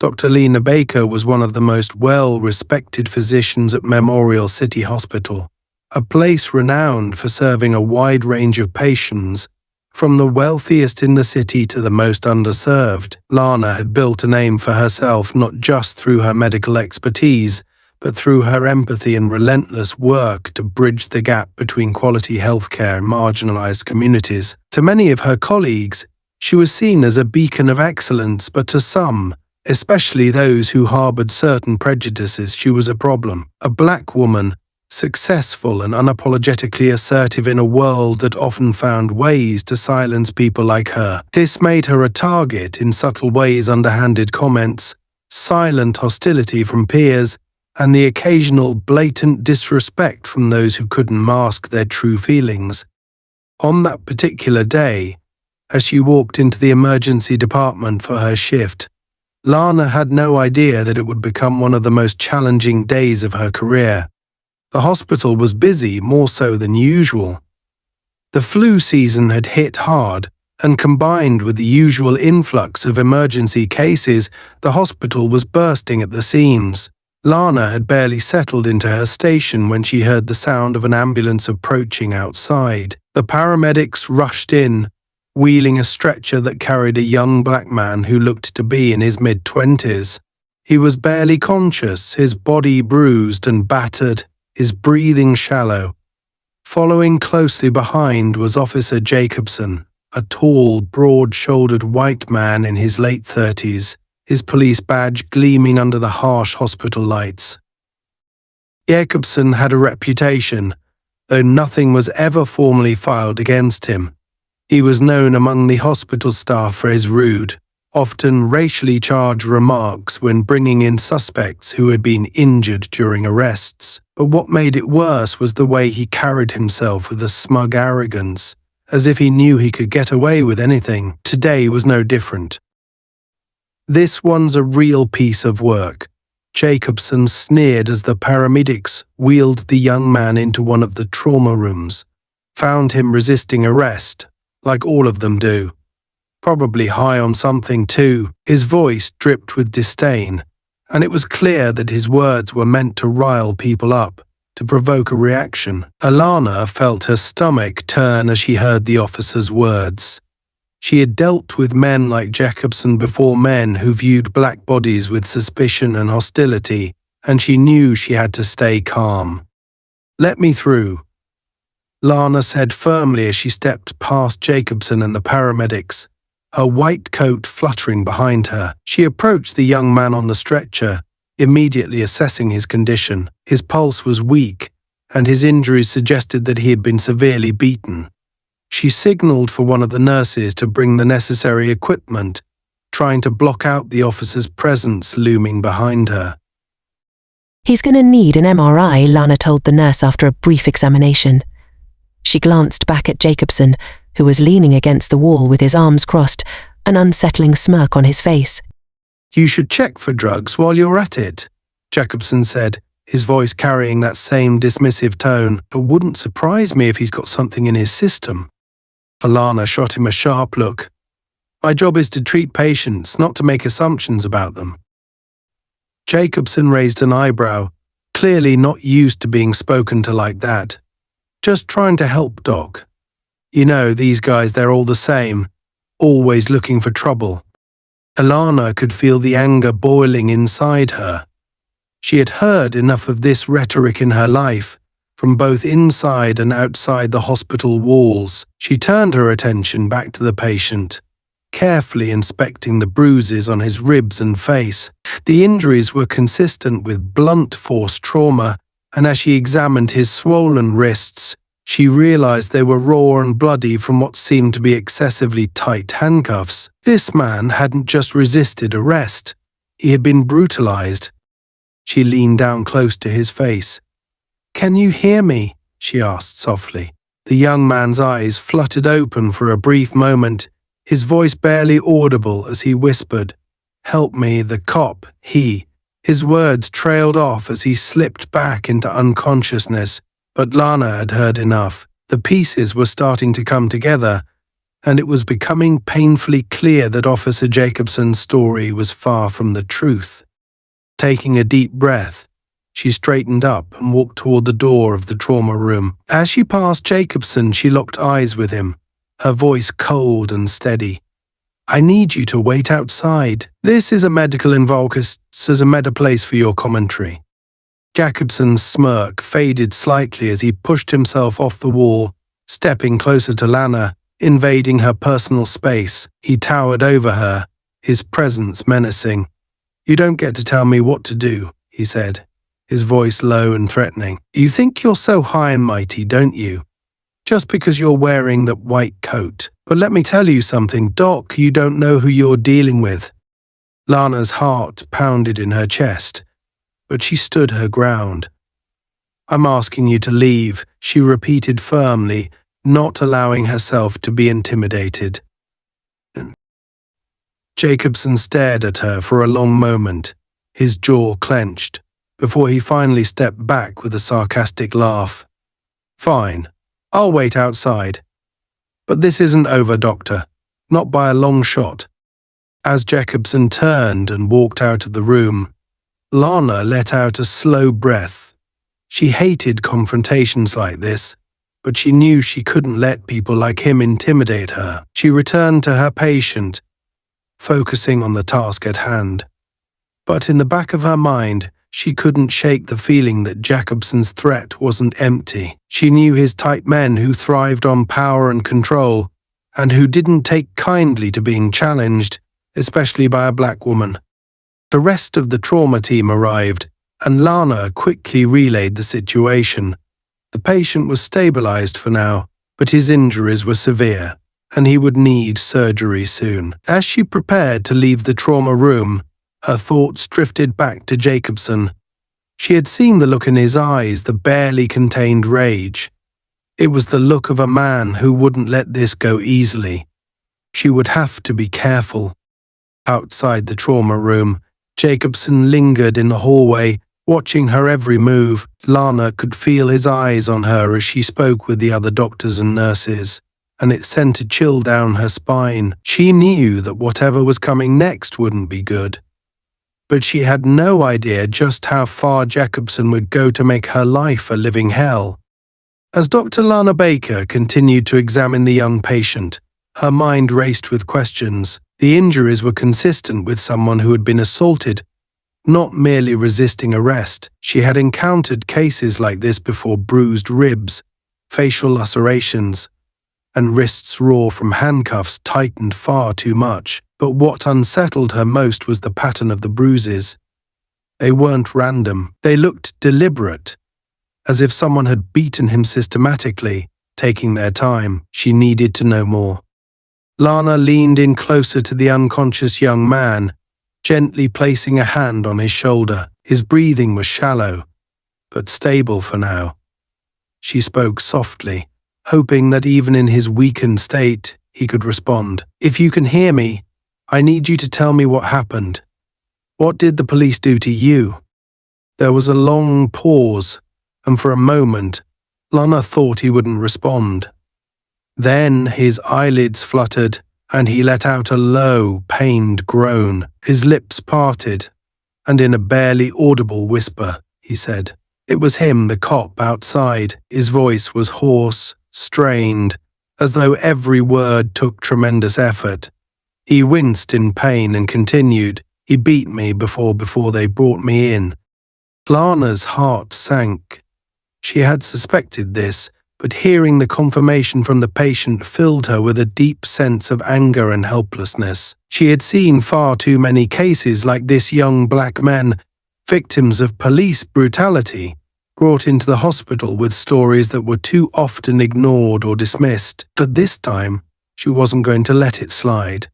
Dr. Lena Baker was one of the most well-respected physicians at Memorial City Hospital, a place renowned for serving a wide range of patients, from the wealthiest in the city to the most underserved. Lana had built a name for herself not just through her medical expertise, but through her empathy and relentless work to bridge the gap between quality healthcare and marginalized communities. To many of her colleagues, she was seen as a beacon of excellence, but to some, especially those who harbored certain prejudices, she was a problem. A black woman, successful and unapologetically assertive in a world that often found ways to silence people like her. This made her a target in subtle ways: underhanded comments, silent hostility from peers, and the occasional blatant disrespect from those who couldn't mask their true feelings. On that particular day, as she walked into the emergency department for her shift, Lana had no idea that it would become one of the most challenging days of her career. The hospital was busy, more so than usual. The flu season had hit hard, and combined with the usual influx of emergency cases, the hospital was bursting at the seams. Lana had barely settled into her station when she heard the sound of an ambulance approaching outside. The paramedics rushed in, wheeling a stretcher that carried a young black man who looked to be in his mid-20s. He was barely conscious, his body bruised and battered, his breathing shallow. Following closely behind was Officer Jacobson, a tall, broad-shouldered white man in his late 30s, his police badge gleaming under the harsh hospital lights. Jacobson had a reputation, though nothing was ever formally filed against him. He was known among the hospital staff for his rude, often racially charged remarks when bringing in suspects who had been injured during arrests. But what made it worse was the way he carried himself with a smug arrogance, as if he knew he could get away with anything. Today was no different. "This one's a real piece of work," Jacobson sneered as the paramedics wheeled the young man into one of the trauma rooms, found him resisting arrest, like all of them do. Probably high on something too. His voice dripped with disdain, and it was clear that his words were meant to rile people up, to provoke a reaction. Alana felt her stomach turn as she heard the officer's words. She had dealt with men like Jacobson before, men who viewed black bodies with suspicion and hostility, and she knew she had to stay calm. "Let me through," Lana said firmly as she stepped past Jacobson and the paramedics, her white coat fluttering behind her. She approached the young man on the stretcher, immediately assessing his condition. His pulse was weak, and his injuries suggested that he had been severely beaten. She signaled for one of the nurses to bring the necessary equipment, trying to block out the officer's presence looming behind her. "He's going to need an MRI," Lana told the nurse after a brief examination. She glanced back at Jacobson, who was leaning against the wall with his arms crossed, an unsettling smirk on his face. "You should check for drugs while you're at it," Jacobson said, his voice carrying that same dismissive tone. "It wouldn't surprise me if he's got something in his system." Alana shot him a sharp look. "My job is to treat patients, not to make assumptions about them." Jacobson raised an eyebrow, clearly not used to being spoken to like that. "Just trying to help, Doc. You know, these guys, they're all the same, always looking for trouble." Alana could feel the anger boiling inside her. She had heard enough of this rhetoric in her life, from both inside and outside the hospital walls. She turned her attention back to the patient, carefully inspecting the bruises on his ribs and face. The injuries were consistent with blunt force trauma, and as she examined his swollen wrists, she realized they were raw and bloody from what seemed to be excessively tight handcuffs. This man hadn't just resisted arrest, he had been brutalized. She leaned down close to his face. "Can you hear me?" she asked softly. The young man's eyes fluttered open for a brief moment, his voice barely audible as he whispered, "Help me, the cop, he." His words trailed off as he slipped back into unconsciousness, but Lana had heard enough. The pieces were starting to come together, and it was becoming painfully clear that Officer Jacobson's story was far from the truth. Taking a deep breath, she straightened up and walked toward the door of the trauma room. As she passed Jacobson, she locked eyes with him, her voice cold and steady. "I need you to wait outside. This is a medical involcus as a meta place for your commentary." Jacobson's smirk faded slightly as he pushed himself off the wall, stepping closer to Lana, invading her personal space. He towered over her, his presence menacing. "You don't get to tell me what to do," he said, his voice low and threatening. "You think you're so high and mighty, don't you? Just because you're wearing that white coat. But let me tell you something, Doc, you don't know who you're dealing with." Lana's heart pounded in her chest, but she stood her ground. "I'm asking you to leave," she repeated firmly, not allowing herself to be intimidated. Jacobson stared at her for a long moment, his jaw clenched, before he finally stepped back with a sarcastic laugh. "Fine, I'll wait outside. But this isn't over, Doctor. Not by a long shot." As Jacobson turned and walked out of the room, Lana let out a slow breath. She hated confrontations like this, but she knew she couldn't let people like him intimidate her. She returned to her patient, focusing on the task at hand. But in the back of her mind, she couldn't shake the feeling that Jacobson's threat wasn't empty. She knew his type men who thrived on power and control, and who didn't take kindly to being challenged, especially by a black woman. The rest of the trauma team arrived, and Lana quickly relayed the situation. The patient was stabilized for now, but his injuries were severe, and he would need surgery soon. As she prepared to leave the trauma room, her thoughts drifted back to Jacobson. She had seen the look in his eyes, the barely contained rage. It was the look of a man who wouldn't let this go easily. She would have to be careful. Outside the trauma room, Jacobson lingered in the hallway, watching her every move. Lana could feel his eyes on her as she spoke with the other doctors and nurses, and it sent a chill down her spine. She knew that whatever was coming next wouldn't be good. But she had no idea just how far Jacobson would go to make her life a living hell. As Dr. Lana Baker continued to examine the young patient, her mind raced with questions. The injuries were consistent with someone who had been assaulted, not merely resisting arrest. She had encountered cases like this before: bruised ribs, facial lacerations, and wrists raw from handcuffs tightened far too much. But what unsettled her most was the pattern of the bruises. They weren't random. They looked deliberate, as if someone had beaten him systematically, taking their time. She needed to know more. Lana leaned in closer to the unconscious young man, gently placing a hand on his shoulder. His breathing was shallow, but stable for now. She spoke softly, hoping that even in his weakened state, he could respond. "If you can hear me, I need you to tell me what happened. What did the police do to you?" There was a long pause, and for a moment, Lana thought he wouldn't respond. Then his eyelids fluttered, and he let out a low, pained groan. His lips parted, and in a barely audible whisper, he said, "It was him, the cop, outside." His voice was hoarse, strained, as though every word took tremendous effort. He winced in pain and continued, "He beat me before they brought me in." Lana's heart sank. She had suspected this, but hearing the confirmation from the patient filled her with a deep sense of anger and helplessness. She had seen far too many cases like this: young black men, victims of police brutality, brought into the hospital with stories that were too often ignored or dismissed. But this time, she wasn't going to let it slide.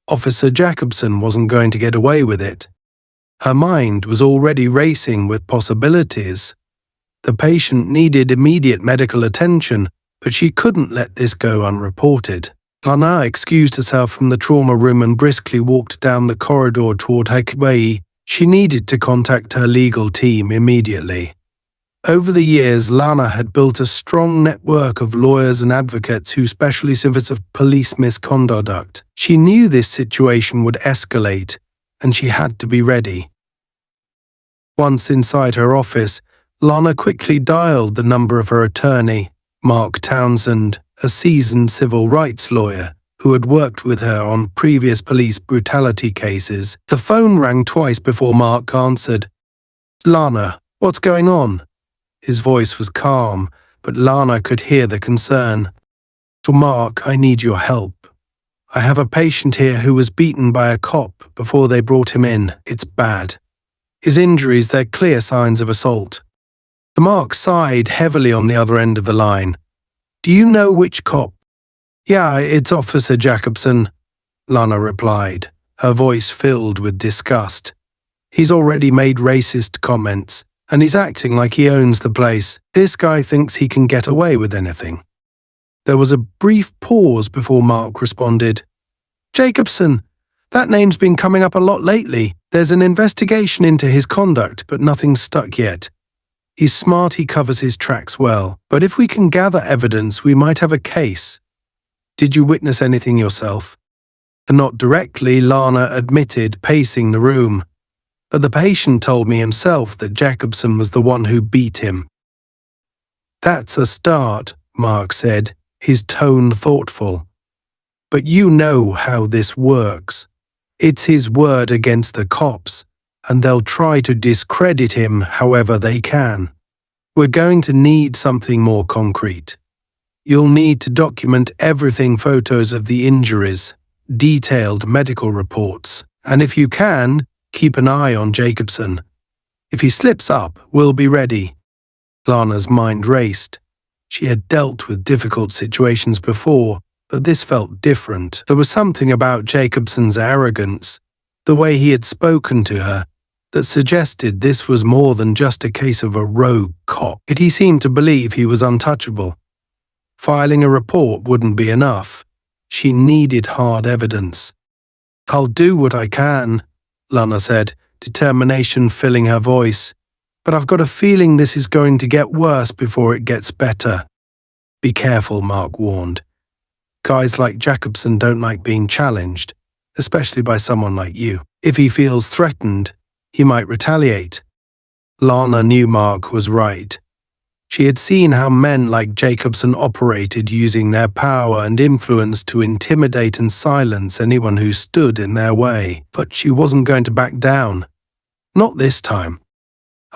Officer Jacobson wasn't going to get away with it. Her mind was already racing with possibilities. The patient needed immediate medical attention, but she couldn't let this go unreported. Lana excused herself from the trauma room and briskly walked down the corridor toward her way. She needed to contact her legal team immediately. Over the years, Lana had built a strong network of lawyers and advocates who specialize in police misconduct. She knew this situation would escalate, and she had to be ready. Once inside her office, Lana quickly dialed the number of her attorney, Mark Townsend, a seasoned civil rights lawyer who had worked with her on previous police brutality cases. The phone rang twice before Mark answered. "Lana, what's going on?" His voice was calm, but Lana could hear the concern. "So Mark, I need your help. I have a patient here who was beaten by a cop before they brought him in. It's bad. His injuries, they're clear signs of assault." Mark sighed heavily on the other end of the line. "Do you know which cop?" "Yeah, it's Officer Jacobson," Lana replied, her voice filled with disgust. "He's already made racist comments, and he's acting like he owns the place. This guy thinks he can get away with anything." There was a brief pause before Mark responded. "Jacobson, that name's been coming up a lot lately. There's an investigation into his conduct, but nothing's stuck yet. He's smart, he covers his tracks well, but if we can gather evidence, we might have a case. Did you witness anything yourself?" Not directly, Lana admitted, pacing the room. But the patient told me himself that Jacobson was the one who beat him. "That's a start," Mark said, his tone thoughtful. "But you know how this works. It's his word against the cops, and they'll try to discredit him however they can. We're going to need something more concrete. You'll need to document everything, photos of the injuries, detailed medical reports, and if you can, keep an eye on Jacobson. If he slips up, we'll be ready." Lana's mind raced. She had dealt with difficult situations before, but this felt different. There was something about Jacobson's arrogance, the way he had spoken to her, that suggested this was more than just a case of a rogue cop. Yet he seemed to believe he was untouchable. Filing a report wouldn't be enough. She needed hard evidence. "I'll do what I can," Lana said, determination filling her voice. "But I've got a feeling this is going to get worse before it gets better." "Be careful," Mark warned. "Guys like Jacobson don't like being challenged, especially by someone like you. If he feels threatened, he might retaliate." Lana knew Mark was right. She had seen how men like Jacobson operated, using their power and influence to intimidate and silence anyone who stood in their way. But she wasn't going to back down. Not this time.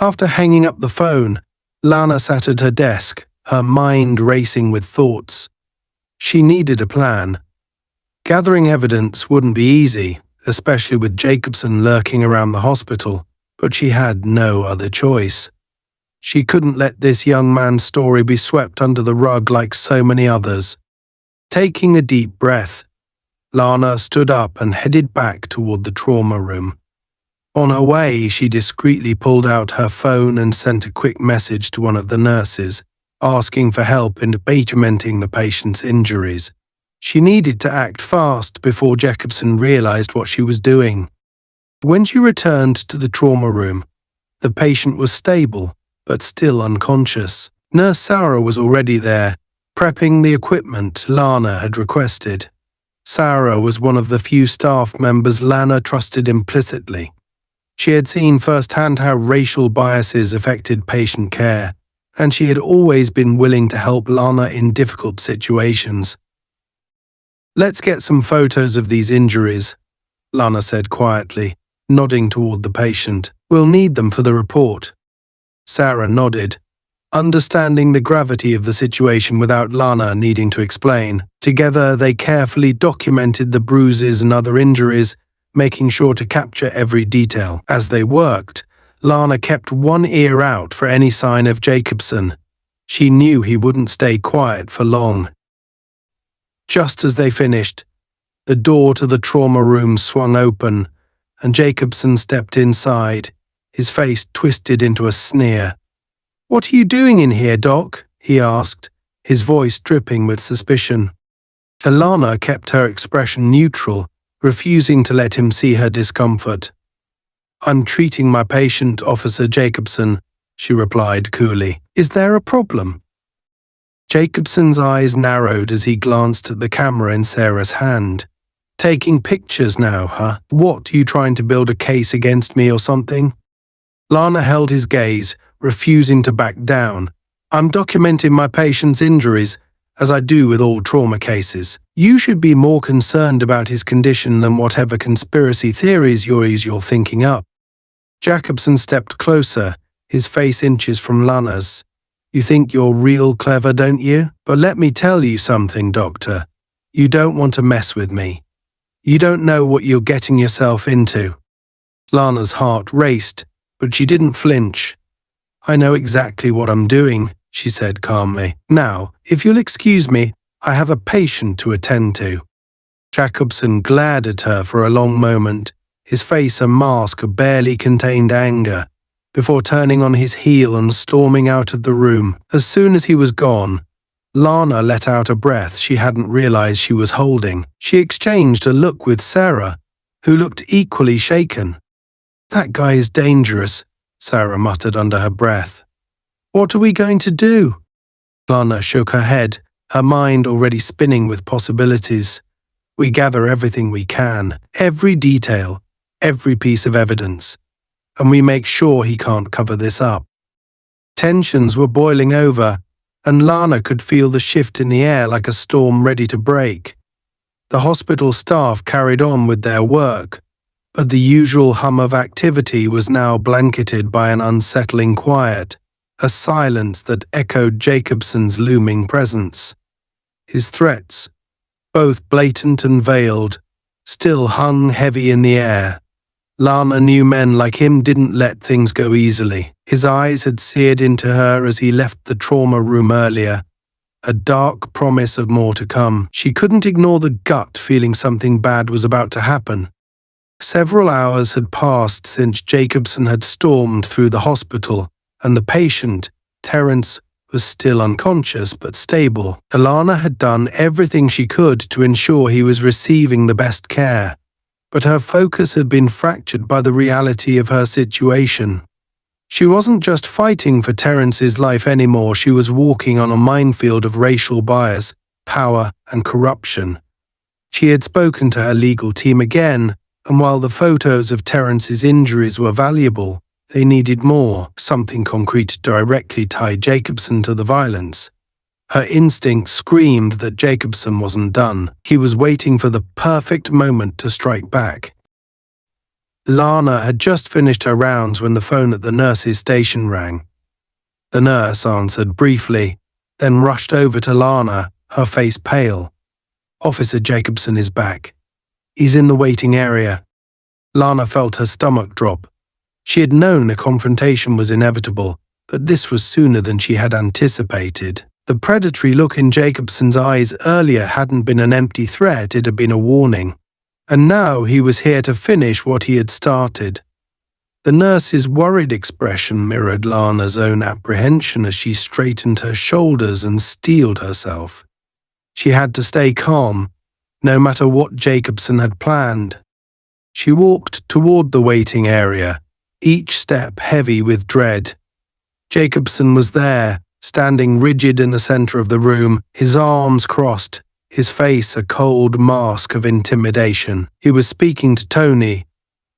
After hanging up the phone, Lana sat at her desk, her mind racing with thoughts. She needed a plan. Gathering evidence wouldn't be easy, especially with Jacobson lurking around the hospital, but she had no other choice. She couldn't let this young man's story be swept under the rug like so many others. Taking a deep breath, Lana stood up and headed back toward the trauma room. On her way, she discreetly pulled out her phone and sent a quick message to one of the nurses, asking for help in documenting the patient's injuries. She needed to act fast before Jacobson realized what she was doing. When she returned to the trauma room, the patient was stable, but still unconscious. Nurse Sarah was already there, prepping the equipment Lana had requested. Sarah was one of the few staff members Lana trusted implicitly. She had seen firsthand how racial biases affected patient care, and she had always been willing to help Lana in difficult situations. "Let's get some photos of these injuries," Lana said quietly, nodding toward the patient. "We'll need them for the report." Sarah nodded, understanding the gravity of the situation without Lana needing to explain. Together, they carefully documented the bruises and other injuries, making sure to capture every detail. As they worked, Lana kept one ear out for any sign of Jacobson. She knew he wouldn't stay quiet for long. Just as they finished, the door to the trauma room swung open, and Jacobson stepped inside, his face twisted into a sneer. "What are you doing in here, Doc?" he asked, his voice dripping with suspicion. Lana kept her expression neutral, refusing to let him see her discomfort. "I'm treating my patient, Officer Jacobson. she replied coolly. Is there a problem? Jacobson's eyes narrowed as he glanced at the camera in Sarah's hand. Taking pictures now, huh? What, you trying to build a case against me or something? Lana held his gaze, refusing to back down. I'm documenting my patient's injuries, as I do with all trauma cases. You should be more concerned about his condition than whatever conspiracy theories you're thinking up. Jacobson stepped closer, his face inches from Lana's. You think you're real clever, don't you? But let me tell you something, Doctor. You don't want to mess with me. You don't know what you're getting yourself into. Lana's heart raced, but she didn't flinch. I know exactly what I'm doing, she said calmly. Now, if you'll excuse me, I have a patient to attend to. Jacobson glared at her for a long moment, his face a mask of barely contained anger, before turning on his heel and storming out of the room. As soon as he was gone, Lana let out a breath she hadn't realized she was holding. She exchanged a look with Sarah, who looked equally shaken. That guy is dangerous, Sarah muttered under her breath. What are we going to do? Lana shook her head, her mind already spinning with possibilities. We gather everything we can, every detail, every piece of evidence, and we make sure he can't cover this up. Tensions were boiling over, and Lana could feel the shift in the air like a storm ready to break. The hospital staff carried on with their work, but the usual hum of activity was now blanketed by an unsettling quiet, a silence that echoed Jacobson's looming presence. His threats, both blatant and veiled, still hung heavy in the air. Lana knew men like him didn't let things go easily. His eyes had seared into her as he left the trauma room earlier, a dark promise of more to come. She couldn't ignore the gut feeling something bad was about to happen. Several hours had passed since Jacobson had stormed through the hospital, and the patient, Terence, was still unconscious but stable. Alana had done everything she could to ensure he was receiving the best care, but her focus had been fractured by the reality of her situation. She wasn't just fighting for Terence's life anymore, she was walking on a minefield of racial bias, power, and corruption. She had spoken to her legal team again, and while the photos of Terence's injuries were valuable, they needed more, something concrete to directly tie Jacobson to the violence. Her instinct screamed that Jacobson wasn't done. He was waiting for the perfect moment to strike back. Lana had just finished her rounds when the phone at the nurse's station rang. The nurse answered briefly, then rushed over to Lana, her face pale. Officer Jacobson is back. He's in the waiting area. Lana felt her stomach drop. She had known a confrontation was inevitable, but this was sooner than she had anticipated. The predatory look in Jacobson's eyes earlier hadn't been an empty threat, it had been a warning. And now he was here to finish what he had started. The nurse's worried expression mirrored Lana's own apprehension as she straightened her shoulders and steeled herself. She had to stay calm, no matter what Jacobson had planned. She walked toward the waiting area, each step heavy with dread. Jacobson was there, standing rigid in the center of the room, his arms crossed, his face a cold mask of intimidation. He was speaking to Tony,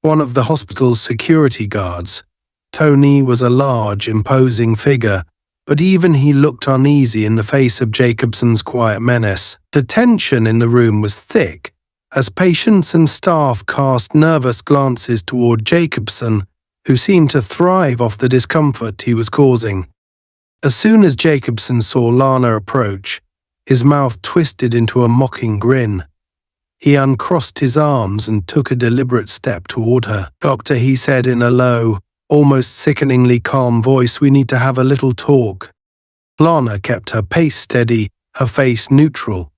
one of the hospital's security guards. Tony was a large, imposing figure, but even he looked uneasy in the face of Jacobson's quiet menace. The tension in the room was thick, as patients and staff cast nervous glances toward Jacobson, who seemed to thrive off the discomfort he was causing. As soon as Jacobson saw Lana approach, his mouth twisted into a mocking grin. He uncrossed his arms and took a deliberate step toward her. "Doctor," he said in a low, almost sickeningly calm voice, "we need to have a little talk." Lana kept her pace steady, her face neutral,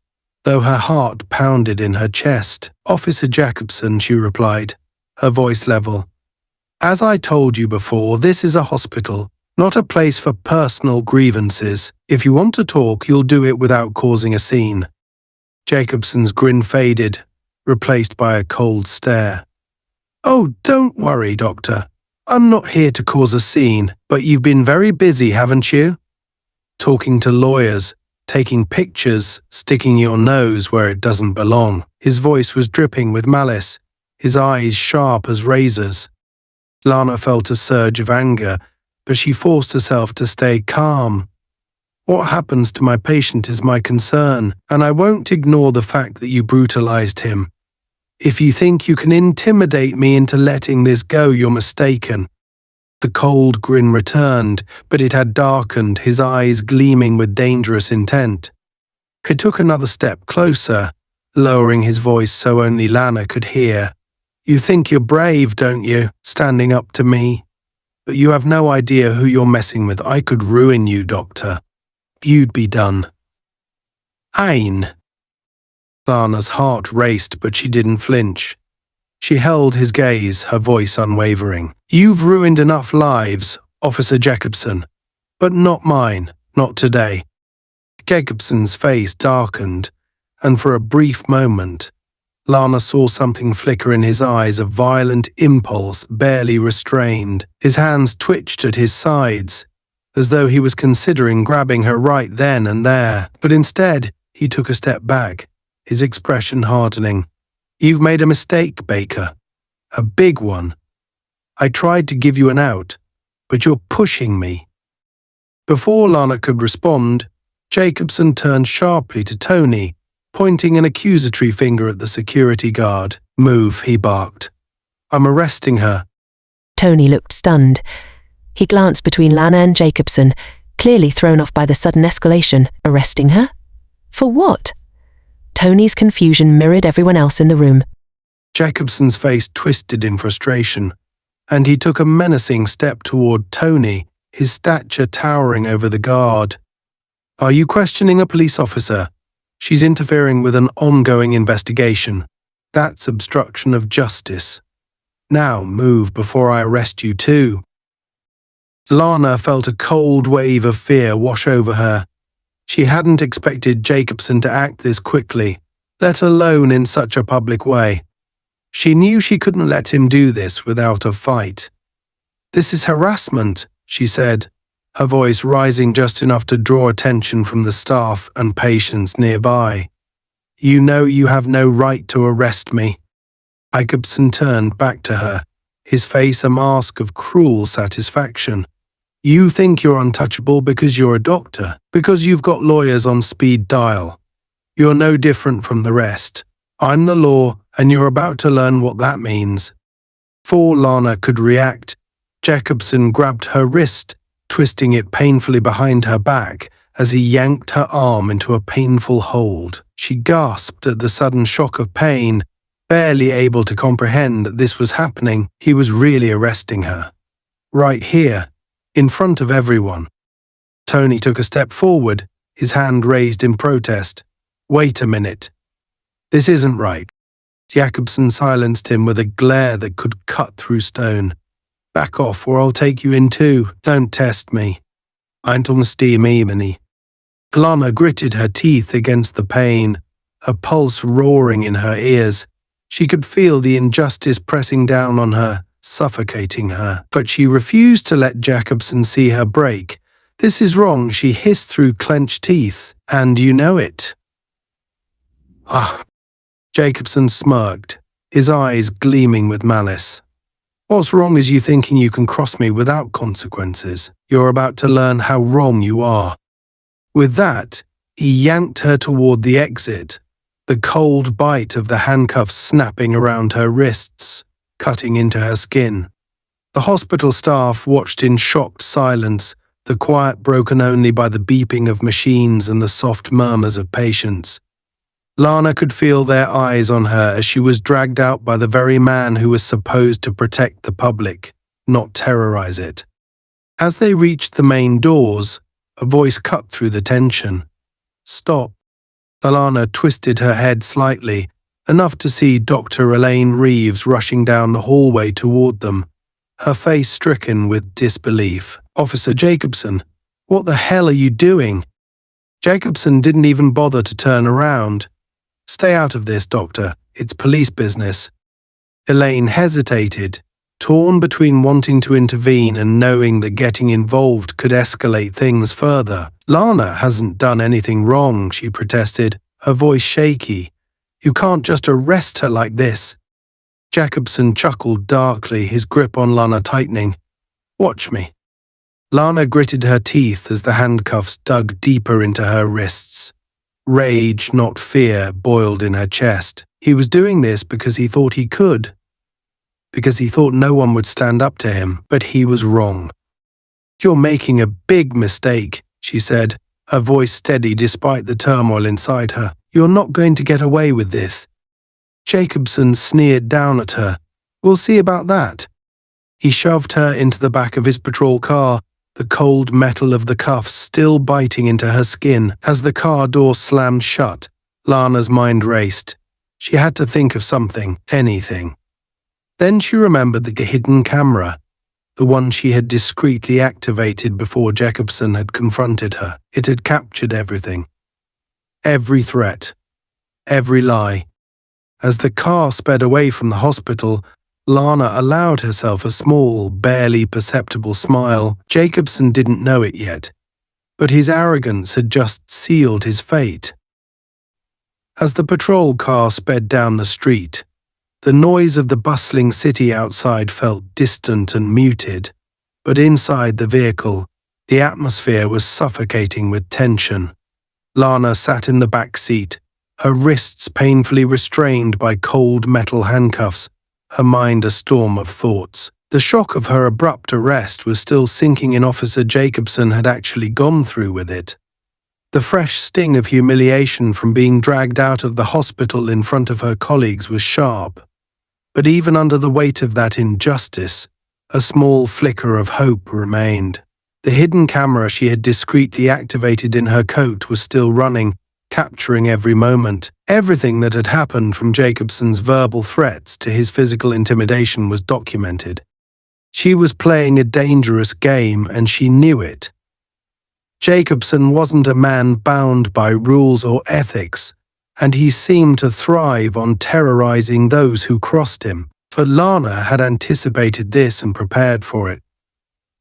though her heart pounded in her chest. "Officer Jacobson," she replied, her voice level. "As I told you before, this is a hospital, not a place for personal grievances. If you want to talk, you'll do it without causing a scene." Jacobson's grin faded, replaced by a cold stare. "Oh, don't worry, Doctor. I'm not here to cause a scene, but you've been very busy, haven't you? Talking to lawyers, taking pictures, sticking your nose where it doesn't belong. His voice was dripping with malice, his eyes sharp as razors. Lana felt a surge of anger, but she forced herself to stay calm. What happens to my patient is my concern, and I won't ignore the fact that you brutalized him. If you think you can intimidate me into letting this go, you're mistaken. The cold grin returned, but it had darkened, his eyes gleaming with dangerous intent. He took another step closer, lowering his voice so only Lana could hear. You think you're brave, don't you, standing up to me? But you have no idea who you're messing with. I could ruin you, Doctor. You'd be done. Ain. Lana's heart raced, but she didn't flinch. She held his gaze, her voice unwavering. You've ruined enough lives, Officer Jacobson, but not mine, not today. Jacobson's face darkened, and for a brief moment, Lana saw something flicker in his eyes, a violent impulse barely restrained. His hands twitched at his sides, as though he was considering grabbing her right then and there, but instead he took a step back, his expression hardening. You've made a mistake, Baker. A big one. I tried to give you an out, but you're pushing me. Before Lana could respond, Jacobson turned sharply to Tony, pointing an accusatory finger at the security guard. Move, he barked. I'm arresting her. Tony looked stunned. He glanced between Lana and Jacobson, clearly thrown off by the sudden escalation. Arresting her? For what? Tony's confusion mirrored everyone else in the room. Jacobson's face twisted in frustration, and he took a menacing step toward Tony, his stature towering over the guard. Are you questioning a police officer? She's interfering with an ongoing investigation. That's obstruction of justice. Now move before I arrest you too. Lana felt a cold wave of fear wash over her. She hadn't expected Jacobson to act this quickly, let alone in such a public way. She knew she couldn't let him do this without a fight. This is harassment, she said, her voice rising just enough to draw attention from the staff and patients nearby. You know you have no right to arrest me. Jacobson turned back to her, his face a mask of cruel satisfaction. You think you're untouchable because you're a doctor, because you've got lawyers on speed dial. You're no different from the rest. I'm the law, and you're about to learn what that means. Before Lana could react, Jacobson grabbed her wrist, twisting it painfully behind her back as he yanked her arm into a painful hold. She gasped at the sudden shock of pain, barely able to comprehend that this was happening. He was really arresting her. Right here, in front of everyone. Tony took a step forward, his hand raised in protest. Wait a minute. This isn't right. Jacobson silenced him with a glare that could cut through stone. Back off or I'll take you in too. Don't test me. Eintumsti me. Lana gritted her teeth against the pain, her pulse roaring in her ears. She could feel the injustice pressing down on her, suffocating her. But she refused to let Jacobson see her break. This is wrong, she hissed through clenched teeth. And you know it. Ah. Jacobson smirked, his eyes gleaming with malice. What's wrong is you thinking you can cross me without consequences. You're about to learn how wrong you are. With that, he yanked her toward the exit, the cold bite of the handcuffs snapping around her wrists, cutting into her skin. The hospital staff watched in shocked silence, the quiet broken only by the beeping of machines and the soft murmurs of patients. Lana could feel their eyes on her as she was dragged out by the very man who was supposed to protect the public, not terrorize it. As they reached the main doors, a voice cut through the tension. Stop. Lana twisted her head slightly, enough to see Dr. Elaine Reeves rushing down the hallway toward them, her face stricken with disbelief. Officer Jacobson, what the hell are you doing? Jacobson didn't even bother to turn around. Stay out of this, Doctor. It's police business. Elaine hesitated, torn between wanting to intervene and knowing that getting involved could escalate things further. "Lana hasn't done anything wrong," she protested, her voice shaky. "You can't just arrest her like this." Jacobson chuckled darkly, his grip on Lana tightening. "Watch me." Lana gritted her teeth as the handcuffs dug deeper into her wrists. Rage, not fear, boiled in her chest. He was doing this because he thought he could. Because he thought no one would stand up to him, but he was wrong. "You're making a big mistake," she said, her voice steady despite the turmoil inside her. "You're not going to get away with this." Jacobson sneered down at her. "We'll see about that." He shoved her into the back of his patrol car, the cold metal of the cuffs still biting into her skin. As the car door slammed shut, Lana's mind raced. She had to think of something, anything. Then she remembered the hidden camera, the one she had discreetly activated before Jacobson had confronted her. It had captured everything. Every threat. Every lie. As the car sped away from the hospital, Lana allowed herself a small, barely perceptible smile. Jacobson didn't know it yet, but his arrogance had just sealed his fate. As the patrol car sped down the street, the noise of the bustling city outside felt distant and muted, but inside the vehicle, the atmosphere was suffocating with tension. Lana sat in the back seat, her wrists painfully restrained by cold metal handcuffs, her mind a storm of thoughts. The shock of her abrupt arrest was still sinking in. Officer Jacobson had actually gone through with it. The fresh sting of humiliation from being dragged out of the hospital in front of her colleagues was sharp. But even under the weight of that injustice, a small flicker of hope remained. The hidden camera she had discreetly activated in her coat was still running, capturing every moment. Everything that had happened, from Jacobson's verbal threats to his physical intimidation, was documented. She was playing a dangerous game, and she knew it. Jacobson wasn't a man bound by rules or ethics, and he seemed to thrive on terrorizing those who crossed him. For Lana had anticipated this and prepared for it.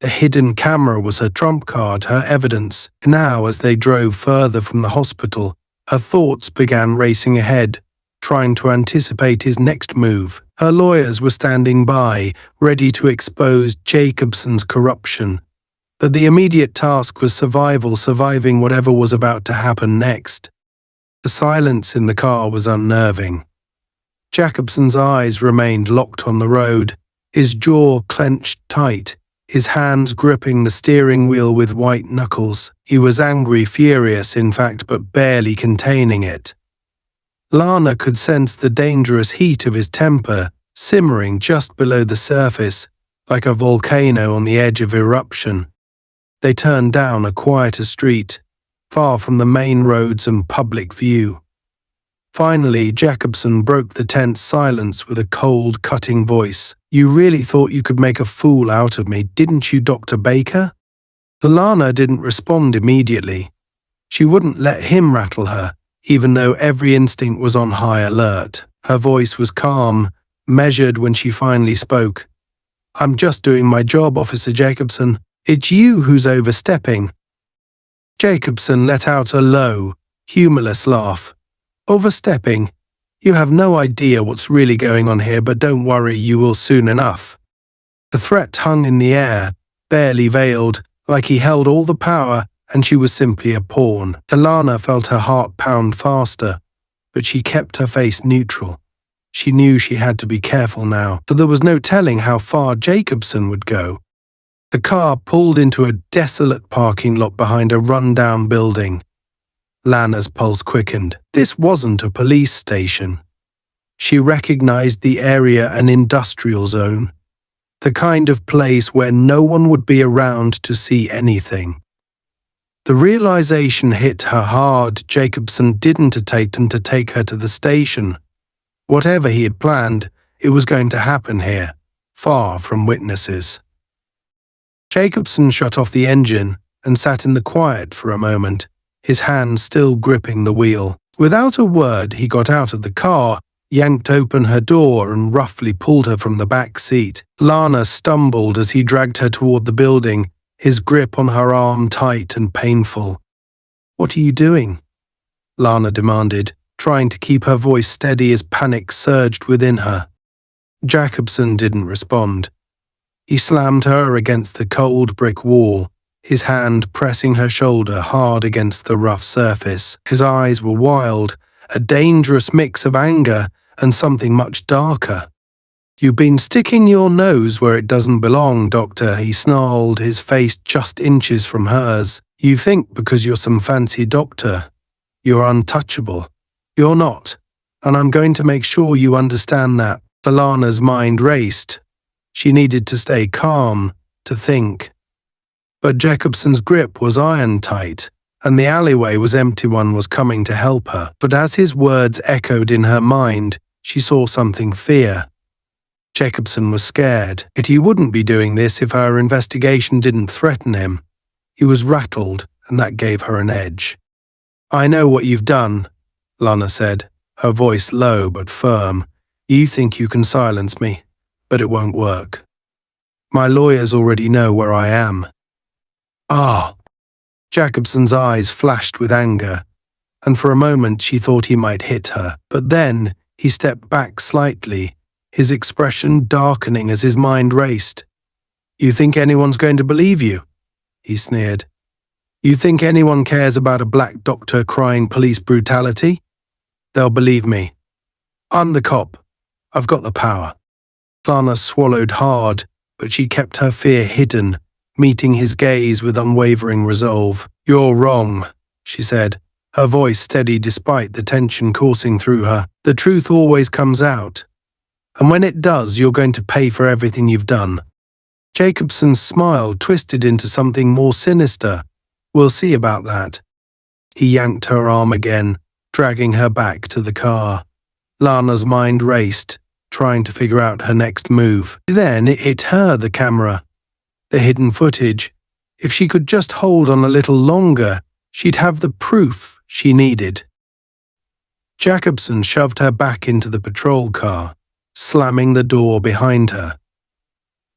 The hidden camera was her trump card, her evidence. Now, as they drove further from the hospital, her thoughts began racing ahead, trying to anticipate his next move. Her lawyers were standing by, ready to expose Jacobson's corruption. But the immediate task was surviving whatever was about to happen next. The silence in the car was unnerving. Jacobson's eyes remained locked on the road, his jaw clenched tight, his hands gripping the steering wheel with white knuckles. He was angry, furious, in fact, but barely containing it. Lana could sense the dangerous heat of his temper, simmering just below the surface, like a volcano on the edge of eruption. They turned down a quieter street, far from the main roads and public view. Finally, Jacobson broke the tense silence with a cold, cutting voice. "You really thought you could make a fool out of me, didn't you, Dr. Baker?" Lana didn't respond immediately. She wouldn't let him rattle her, even though every instinct was on high alert. Her voice was calm, measured when she finally spoke. "I'm just doing my job, Officer Jacobson. It's you who's overstepping." Jacobson let out a low, humorless laugh. "Overstepping? You have no idea what's really going on here, but don't worry, you will soon enough." The threat hung in the air, barely veiled, like he held all the power and she was simply a pawn. Lana felt her heart pound faster, but she kept her face neutral. She knew she had to be careful now, for there was no telling how far Jacobson would go. The car pulled into a desolate parking lot behind a run-down building. Lana's pulse quickened. This wasn't a police station. She recognized the area an industrial zone, the kind of place where no one would be around to see anything. The realization hit her hard. Jacobson didn't attempt to take her to the station. Whatever he had planned, it was going to happen here, far from witnesses. Jacobson shut off the engine and sat in the quiet for a moment, his hand still gripping the wheel. Without a word, he got out of the car, yanked open her door and roughly pulled her from the back seat. Lana stumbled as he dragged her toward the building, his grip on her arm tight and painful. "What are you doing?" Lana demanded, trying to keep her voice steady as panic surged within her. Jacobson didn't respond. He slammed her against the cold brick wall, his hand pressing her shoulder hard against the rough surface. His eyes were wild, a dangerous mix of anger and something much darker. "You've been sticking your nose where it doesn't belong, Doctor," he snarled, his face just inches from hers. "You think because you're some fancy doctor, you're untouchable. You're not, and I'm going to make sure you understand that." Lana's mind raced. She needed to stay calm, to think. But Jacobson's grip was iron-tight, and the alleyway was empty. One was coming to help her. But as his words echoed in her mind, she saw something: fear. Jacobson was scared. He wouldn't be doing this if her investigation didn't threaten him. He was rattled, and that gave her an edge. "I know what you've done," Lana said, her voice low but firm. "You think you can silence me, but it won't work. My lawyers already know where I am." "Ah!" Jacobson's eyes flashed with anger, and for a moment she thought he might hit her. But then he stepped back slightly, his expression darkening as his mind raced. "You think anyone's going to believe you?" he sneered. "You think anyone cares about a black doctor crying police brutality? They'll believe me. I'm the cop. I've got the power." Lana swallowed hard, but she kept her fear hidden, meeting his gaze with unwavering resolve. "You're wrong," she said, her voice steady despite the tension coursing through her. "The truth always comes out. And when it does, you're going to pay for everything you've done." Jacobson's smile twisted into something more sinister. "We'll see about that." He yanked her arm again, dragging her back to the car. Lana's mind raced, trying to figure out her next move. Then it hit her, the camera. The hidden footage. If she could just hold on a little longer, she'd have the proof she needed. Jacobson shoved her back into the patrol car, slamming the door behind her.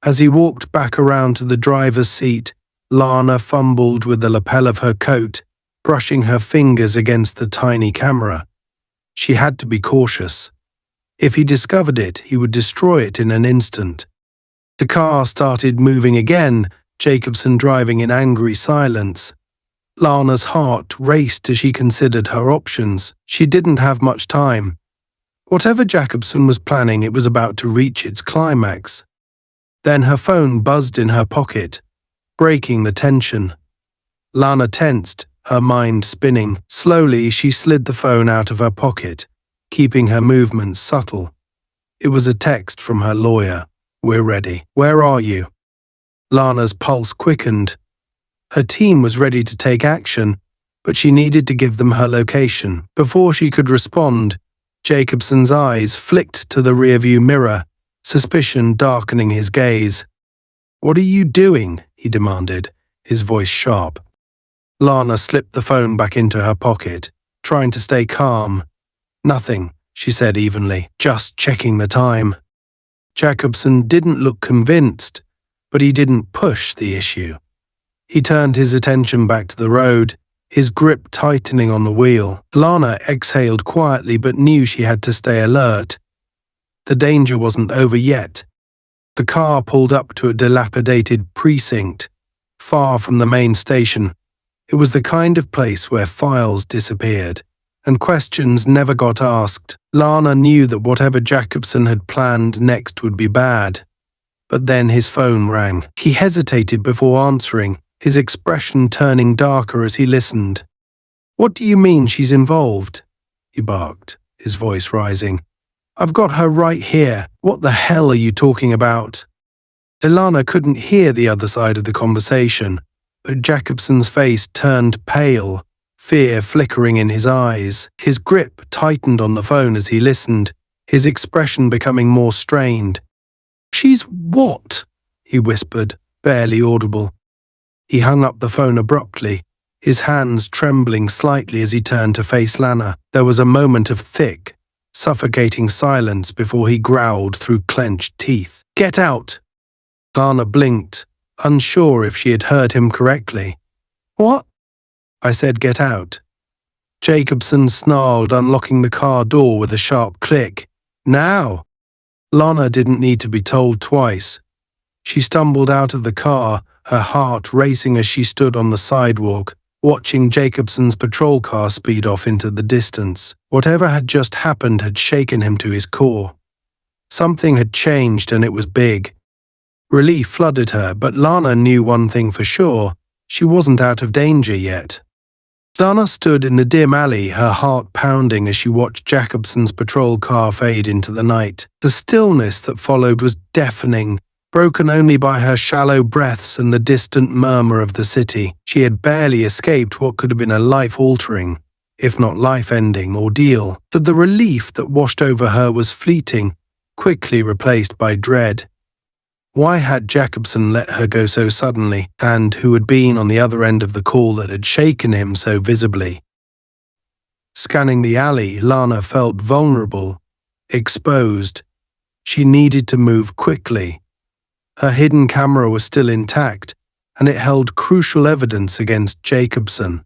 As he walked back around to the driver's seat, Lana fumbled with the lapel of her coat, brushing her fingers against the tiny camera. She had to be cautious. If he discovered it, he would destroy it in an instant. The car started moving again, Jacobson driving in angry silence. Lana's heart raced as she considered her options. She didn't have much time. Whatever Jacobson was planning, it was about to reach its climax. Then her phone buzzed in her pocket, breaking the tension. Lana tensed, her mind spinning. Slowly, she slid the phone out of her pocket, keeping her movements subtle. It was a text from her lawyer. "We're ready. Where are you?" Lana's pulse quickened. Her team was ready to take action, but she needed to give them her location. Before she could respond, Jacobson's eyes flicked to the rearview mirror, suspicion darkening his gaze. "What are you doing?" he demanded, his voice sharp. Lana slipped the phone back into her pocket, trying to stay calm. "Nothing," she said evenly, "just checking the time." Jacobson didn't look convinced, but he didn't push the issue. He turned his attention back to the road, his grip tightening on the wheel. Lana exhaled quietly but knew she had to stay alert. The danger wasn't over yet. The car pulled up to a dilapidated precinct, far from the main station. It was the kind of place where files disappeared, and questions never got asked. Lana knew that whatever Jacobson had planned next would be bad. But then his phone rang. He hesitated before answering, his expression turning darker as he listened. "What do you mean she's involved?" he barked, his voice rising. "I've got her right here. What the hell are you talking about?" Lana couldn't hear the other side of the conversation, but Jacobson's face turned pale, fear flickering in his eyes. His grip tightened on the phone as he listened, his expression becoming more strained. "She's what?" he whispered, barely audible. He hung up the phone abruptly, his hands trembling slightly as he turned to face Lana. There was a moment of thick, suffocating silence before he growled through clenched teeth. "Get out!" Lana blinked, unsure if she had heard him correctly. "What?" I said, "Get out." Jacobson snarled, unlocking the car door with a sharp click. "Now!" Lana didn't need to be told twice. She stumbled out of the car, her heart racing as she stood on the sidewalk, watching Jacobson's patrol car speed off into the distance. Whatever had just happened had shaken him to his core. Something had changed, and it was big. Relief flooded her, but Lana knew one thing for sure: she wasn't out of danger yet. Lana stood in the dim alley, her heart pounding as she watched Jacobson's patrol car fade into the night. The stillness that followed was deafening, broken only by her shallow breaths and the distant murmur of the city. She had barely escaped what could have been a life-altering, if not life-ending, ordeal. But the relief that washed over her was fleeting, quickly replaced by dread. Why had Jacobson let her go so suddenly, and who had been on the other end of the call that had shaken him so visibly? Scanning the alley, Lana felt vulnerable, exposed. She needed to move quickly. Her hidden camera was still intact, and it held crucial evidence against Jacobson.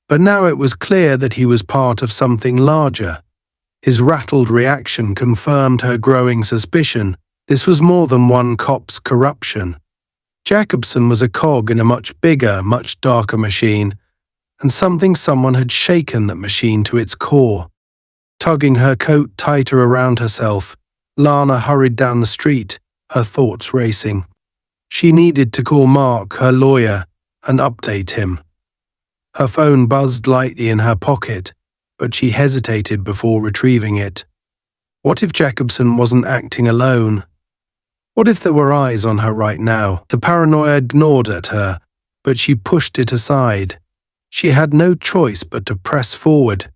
But now it was clear that he was part of something larger. His rattled reaction confirmed her growing suspicion. This was more than one cop's corruption. Jacobson was a cog in a much bigger, much darker machine, and someone had shaken that machine to its core. Tugging her coat tighter around herself, Lana hurried down the street, her thoughts racing. She needed to call Mark, her lawyer, and update him. Her phone buzzed lightly in her pocket, but she hesitated before retrieving it. What if Jacobson wasn't acting alone? What if there were eyes on her right now? The paranoia gnawed at her, but she pushed it aside. She had no choice but to press forward.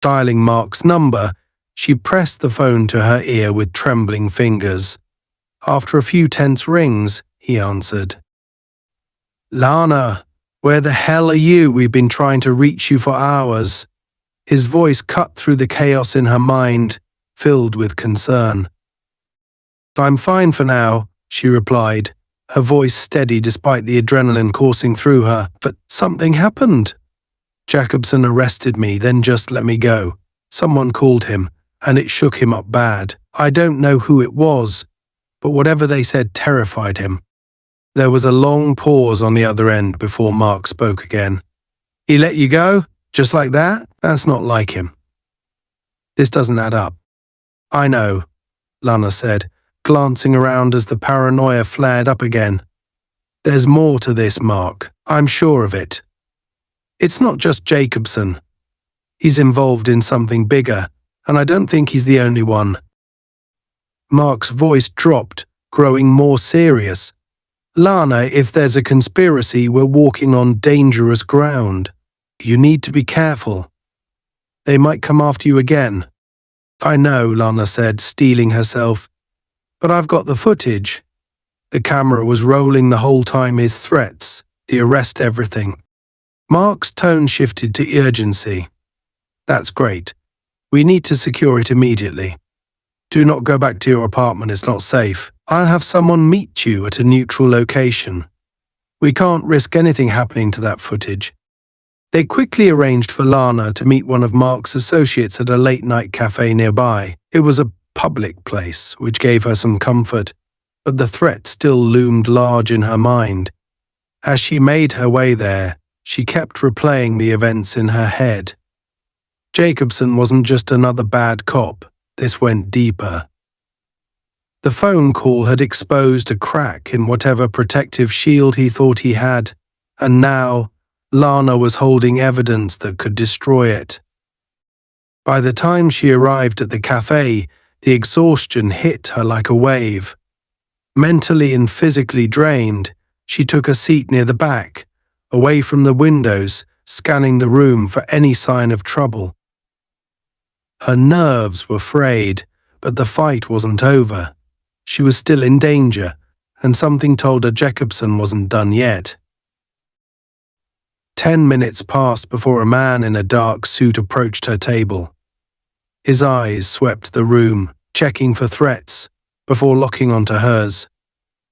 Dialing Mark's number, she pressed the phone to her ear with trembling fingers. After a few tense rings, he answered. "Lana, where the hell are you? We've been trying to reach you for hours." His voice cut through the chaos in her mind, filled with concern. "I'm fine for now," she replied, her voice steady despite the adrenaline coursing through her. "But something happened. Jacobson arrested me, then just let me go. Someone called him, and it shook him up bad. I don't know who it was, but whatever they said terrified him." There was a long pause on the other end before Mark spoke again. "He let you go? Just like that? That's not like him. This doesn't add up." "I know," Lana said, glancing around as the paranoia flared up again. "There's more to this, Mark. I'm sure of it. It's not just Jacobson. He's involved in something bigger, and I don't think he's the only one." Mark's voice dropped, growing more serious. "Lana, if there's a conspiracy, we're walking on dangerous ground. You need to be careful. They might come after you again." "I know," Lana said, steeling herself. "But I've got the footage." The camera was rolling the whole time, his threats, the arrest, everything. Mark's tone shifted to urgency. "That's great. We need to secure it immediately. Do not go back to your apartment, it's not safe. I'll have someone meet you at a neutral location. We can't risk anything happening to that footage." They quickly arranged for Lana to meet one of Mark's associates at a late-night cafe nearby. It was a public place, which gave her some comfort, but the threat still loomed large in her mind. As she made her way there, she kept replaying the events in her head. Jacobson wasn't just another bad cop. This went deeper. The phone call had exposed a crack in whatever protective shield he thought he had, and now Lana was holding evidence that could destroy it. By the time she arrived at the cafe, the exhaustion hit her like a wave. Mentally and physically drained, she took a seat near the back, away from the windows, scanning the room for any sign of trouble. Her nerves were frayed, but the fight wasn't over. She was still in danger, and something told her Jacobson wasn't done yet. 10 minutes passed before a man in a dark suit approached her table. His eyes swept the room, checking for threats, before locking onto hers.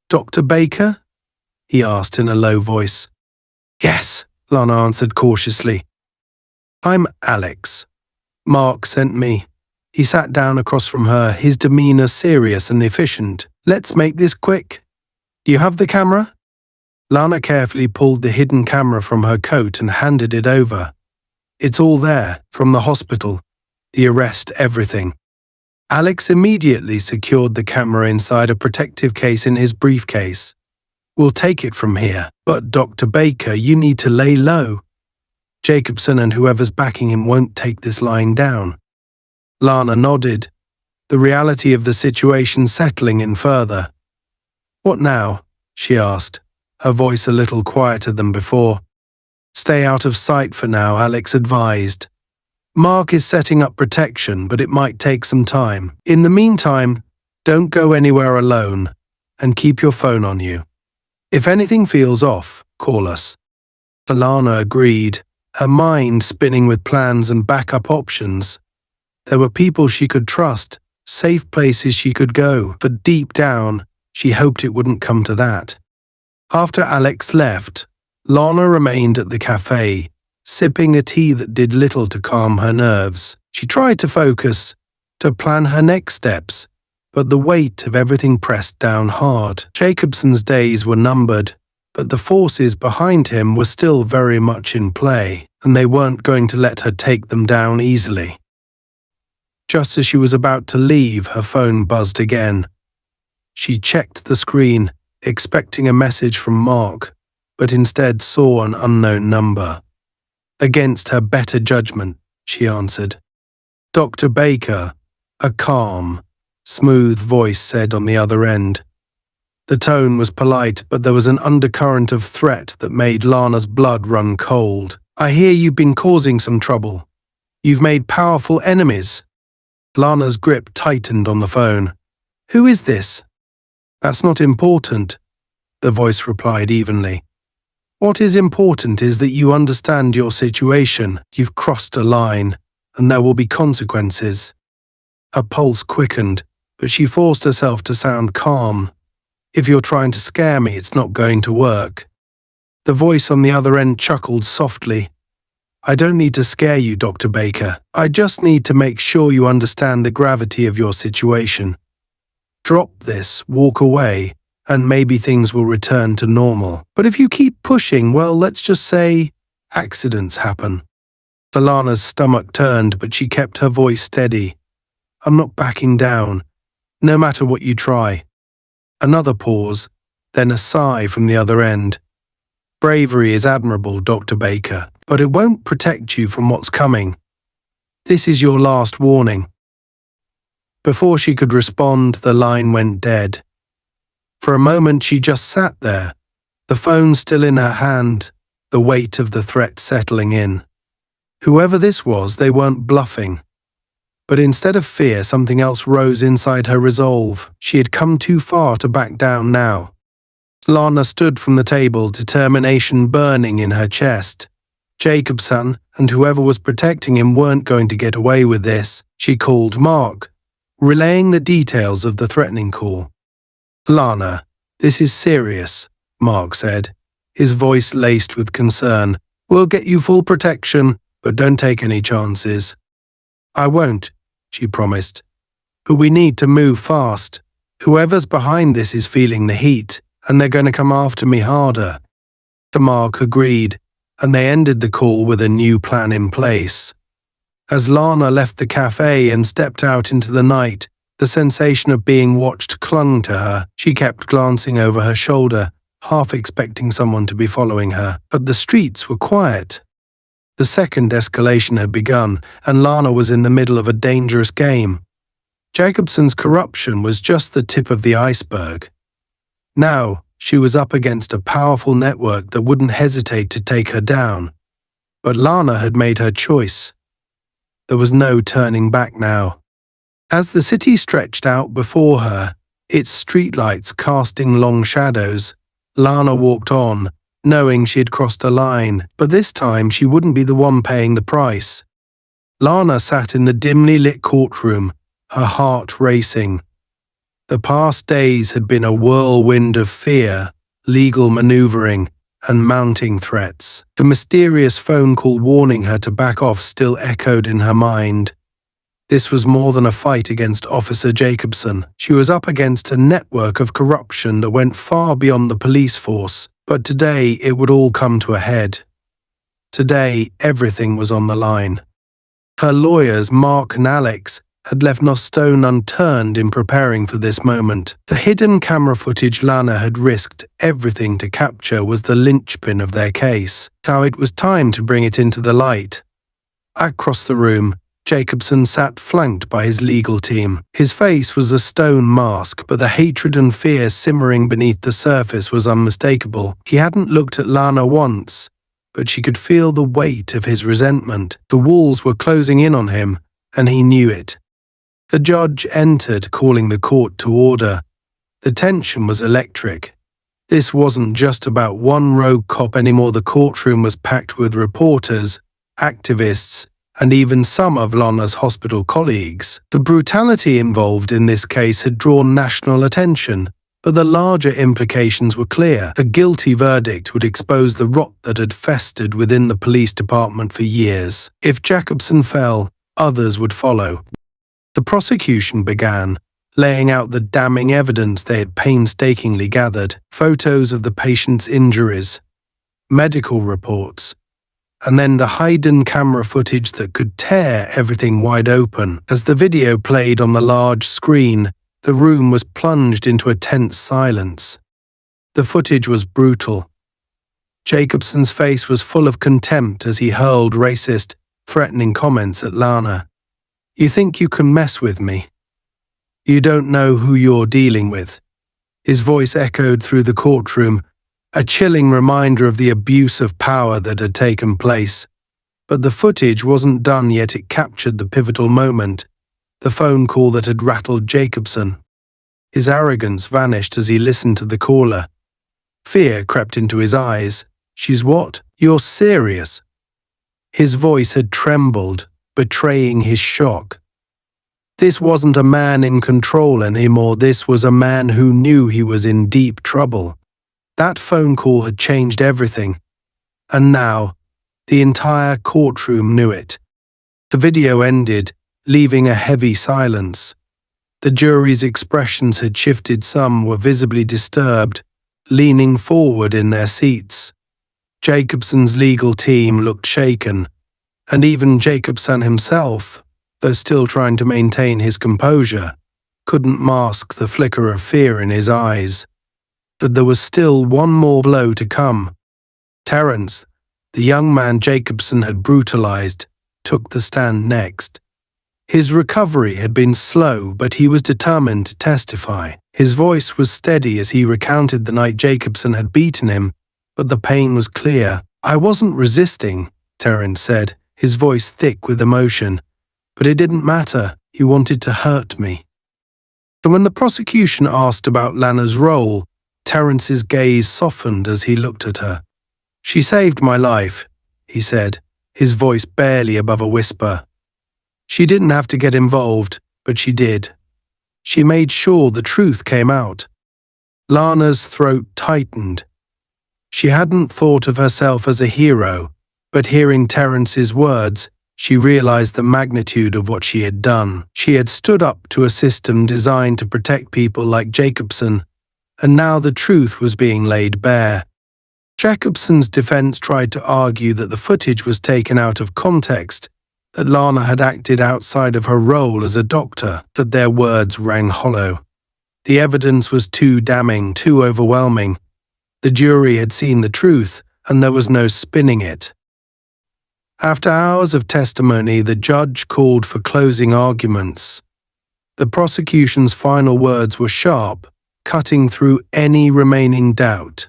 "Dr. Baker?" he asked in a low voice. "Yes," Lana answered cautiously. "I'm Alex. Mark sent me." He sat down across from her, his demeanor serious and efficient. "Let's make this quick. Do you have the camera?" Lana carefully pulled the hidden camera from her coat and handed it over. "It's all there, from the hospital. The arrest, everything." Alex immediately secured the camera inside a protective case in his briefcase. "We'll take it from here. But Dr. Baker, you need to lay low. Jacobson and whoever's backing him won't take this lying down." Lana nodded, the reality of the situation settling in further. "What now?" she asked, her voice a little quieter than before. "Stay out of sight for now," Alex advised. "Mark is setting up protection, but it might take some time. In the meantime, don't go anywhere alone, and keep your phone on you. If anything feels off, call us." Lana agreed, her mind spinning with plans and backup options. There were people she could trust, safe places she could go, but deep down, she hoped it wouldn't come to that. After Alex left, Lana remained at the cafe, sipping a tea that did little to calm her nerves. She tried to focus, to plan her next steps, but the weight of everything pressed down hard. Jacobson's days were numbered, but the forces behind him were still very much in play, and they weren't going to let her take them down easily. Just as she was about to leave, her phone buzzed again. She checked the screen, expecting a message from Mark, but instead saw an unknown number. Against her better judgment, she answered. "Dr. Baker," a calm, smooth voice said on the other end. The tone was polite, but there was an undercurrent of threat that made Lana's blood run cold. "I hear you've been causing some trouble. You've made powerful enemies." Lana's grip tightened on the phone. "Who is this?" "That's not important," the voice replied evenly. "What is important is that you understand your situation. You've crossed a line, and there will be consequences." Her pulse quickened, but she forced herself to sound calm. "If you're trying to scare me, it's not going to work." The voice on the other end chuckled softly. "I don't need to scare you, Dr. Baker. I just need to make sure you understand the gravity of your situation. Drop this, walk away, and maybe things will return to normal. But if you keep pushing, well, let's just say accidents happen." Lana's stomach turned, but she kept her voice steady. "I'm not backing down, no matter what you try." Another pause, then a sigh from the other end. "Bravery is admirable, Dr. Baker, but it won't protect you from what's coming. This is your last warning." Before she could respond, the line went dead. For a moment she just sat there, the phone still in her hand, the weight of the threat settling in. Whoever this was, they weren't bluffing. But instead of fear, something else rose inside her resolve. She had come too far to back down now. Lana stood from the table, determination burning in her chest. Jacobson and whoever was protecting him weren't going to get away with this. She called Mark, relaying the details of the threatening call. "Lana, this is serious," Mark said, his voice laced with concern. "We'll get you full protection, but don't take any chances." "I won't," she promised. "But we need to move fast. Whoever's behind this is feeling the heat, and they're going to come after me harder." Mark agreed, and they ended the call with a new plan in place. As Lana left the cafe and stepped out into the night, the sensation of being watched clung to her. She kept glancing over her shoulder, half expecting someone to be following her, but the streets were quiet. The second escalation had begun, and Lana was in the middle of a dangerous game. Jacobson's corruption was just the tip of the iceberg. Now, she was up against a powerful network that wouldn't hesitate to take her down. But Lana had made her choice. There was no turning back now. As the city stretched out before her, its streetlights casting long shadows, Lana walked on, knowing she had crossed a line, but this time she wouldn't be the one paying the price. Lana sat in the dimly lit courtroom, her heart racing. The past days had been a whirlwind of fear, legal maneuvering, and mounting threats. The mysterious phone call warning her to back off still echoed in her mind. This was more than a fight against Officer Jacobson. She was up against a network of corruption that went far beyond the police force. But today it would all come to a head. Today everything was on the line. Her lawyers, Mark and Alex, had left no stone unturned in preparing for this moment. The hidden camera footage Lana had risked everything to capture was the linchpin of their case. Now it was time to bring it into the light. Across the room, Jacobson sat flanked by his legal team. His face was a stone mask, but the hatred and fear simmering beneath the surface was unmistakable. He hadn't looked at Lana once, but she could feel the weight of his resentment. The walls were closing in on him, and he knew it. The judge entered, calling the court to order. The tension was electric. This wasn't just about one rogue cop anymore. The courtroom was packed with reporters, activists, and even some of Lana's hospital colleagues. The brutality involved in this case had drawn national attention, but the larger implications were clear. The guilty verdict would expose the rot that had festered within the police department for years. If Jacobson fell, others would follow. The prosecution began, laying out the damning evidence they had painstakingly gathered: photos of the patient's injuries, medical reports, and then the hidden camera footage that could tear everything wide open. As the video played on the large screen, the room was plunged into a tense silence. The footage was brutal. Jacobson's face was full of contempt as he hurled racist, threatening comments at Lana. "You think you can mess with me? You don't know who you're dealing with." His voice echoed through the courtroom, a chilling reminder of the abuse of power that had taken place. But the footage wasn't done yet. It captured the pivotal moment, the phone call that had rattled Jacobson. His arrogance vanished as he listened to the caller. Fear crept into his eyes. "She's what? You're serious?" His voice had trembled, betraying his shock. This wasn't a man in control anymore. This was a man who knew he was in deep trouble. That phone call had changed everything. And now, the entire courtroom knew it. The video ended, leaving a heavy silence. The jury's expressions had shifted. Some were visibly disturbed, leaning forward in their seats. Jacobson's legal team looked shaken, and even Jacobson himself, though still trying to maintain his composure, couldn't mask the flicker of fear in his eyes. That there was still one more blow to come. Terence, the young man Jacobson had brutalized, took the stand next. His recovery had been slow, but he was determined to testify. His voice was steady as he recounted the night Jacobson had beaten him, but the pain was clear. "I wasn't resisting," Terence said, his voice thick with emotion. "But it didn't matter. He wanted to hurt me." And when the prosecution asked about Lana's role, Terence's gaze softened as he looked at her. "She saved my life," he said, his voice barely above a whisper. "She didn't have to get involved, but she did. She made sure the truth came out." Lana's throat tightened. She hadn't thought of herself as a hero, but hearing Terence's words, she realized the magnitude of what she had done. She had stood up to a system designed to protect people like Jacobson, and now the truth was being laid bare. Jacobson's defense tried to argue that the footage was taken out of context, that Lana had acted outside of her role as a doctor, that their words rang hollow. The evidence was too damning, too overwhelming. The jury had seen the truth, and there was no spinning it. After hours of testimony, the judge called for closing arguments. The prosecution's final words were sharp, cutting through any remaining doubt.